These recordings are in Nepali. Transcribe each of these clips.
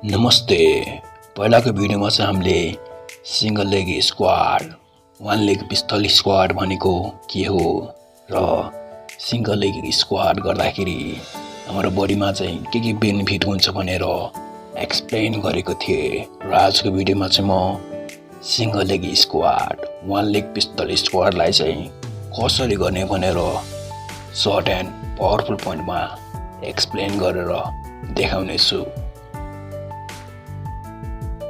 नमस्ते। पहिलाको भिडियोमा चाहिँ हामीले single leg squat, one leg पिस्तल squad भनेको के हो र सिंगल लेग स्क्वाड गर्दाखेरि हाम्रो बडीमा चाहिँ के बेनिफिट हुन्छ भनेर एक्सप्लेन गरेको थिएँ र आजको भिडियोमा चाहिँ म single leg squat, one leg pistol स्क्वाडलाई चाहिँ कसरी गर्ने भनेर सर्ट एन्ड पावरफुल पोइन्टमा एक्सप्लेन गरेर देखाउने छु।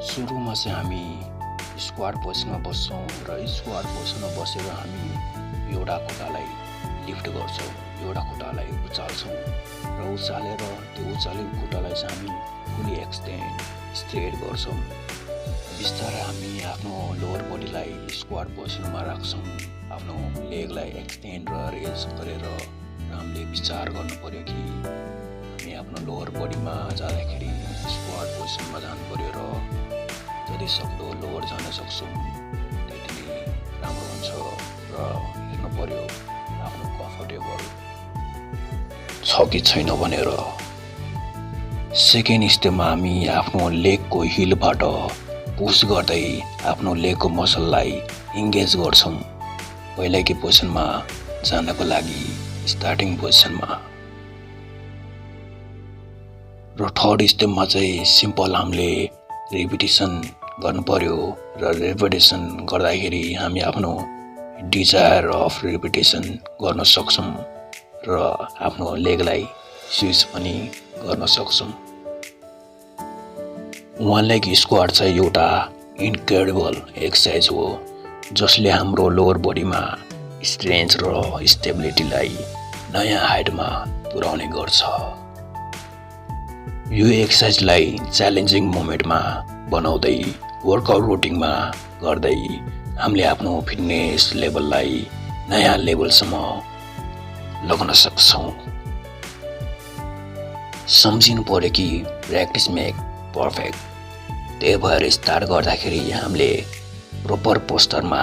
सुरुमा चाहिँ हामी स्क्वाड पोजिसनमा बस्छौँ र स्क्वाड पोजिसनमा बसेर हामी एउटा खुट्टालाई लिफ्ट गर्छौँ, एउटा खुट्टालाई उचाल्छौँ र उचालेर त्यो उचालेको खुट्टालाई चाहिँ हामी फुली एक्सटेन्ड स्ट्रेट गर्छौँ। बिस्तारै हामी आफ्नो लोवर बडीलाई स्क्वाड पोजिसनमा राख्छौँ, आफ्नो लेगलाई एक्सटेन्ड र रेज गरेर हामीले विचार गर्नु पर्यो कि हामी आफ्नो लोवर बडीमा जाँदाखेरि स्क्वाड पोजिसनमा जानु पर्यो र जति सक्दो लोवर जान सक्छौँ त्यति नै राम्रो हुन्छ र हेर्नु पर्यो आफ्नो कम्फर्टेबल छ कि छैन भनेर। सेकेन्ड स्टेपमा हामी आफ्नो लेगको हिलबाट पुस गर्दै आफ्नो लेगको मसललाई इन्गेज गर्छौँ पहिलाकै पोजिसनमा जानको लागि स्टार्टिङ पोजिसनमा। र थर्ड स्टेपमा चाहिँ सिम्पल हामीले रिपिटेसन गर्नु पर्यो र रिपिटेसन गर्दाखेरि हामी आफ्नो डिजायर अफ रिपिटेसन गर्न सक्छौँ र आफ्नो लेगलाई स्विच पनि गर्न सक्छौँ। वान लेग स्क्वाड चाहिँ एउटा इन्क्रेडिबल एक्सर्साइज हो जसले हाम्रो लोवर बडीमा स्ट्रेन्थ र स्टेबिलिटीलाई नयाँ हाइटमा पुर्याउने गर्छ। यो एक्सर्साइजलाई च्यालेन्जिङ मोमेन्टमा बनाउँदै वर्कआउट रुटिनमा गर्दै हामीले आफ्नो फिटनेस लेभललाई नयाँ लेभलसम्म लग्न सक्छौँ। सम्झिनु पर्यो कि प्र्याक्टिस मेक पर्फेक्ट। त्यही भएर स्टार्ट गर्दाखेरि हामीले प्रोपर पोस्चरमा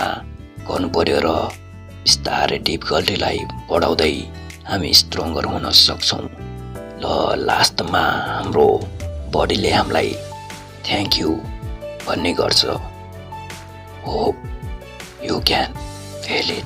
गर्नु पर्यो र बिस्तारै डिफिकल्टीलाई बढाउँदै हामी स्ट्रङ्गर हुन सक्छौँ। ल लास्टमा हाम्रो बडीले हामीलाई थ्याङ्क यू भन्ने गर्छ। Hope you can feel it.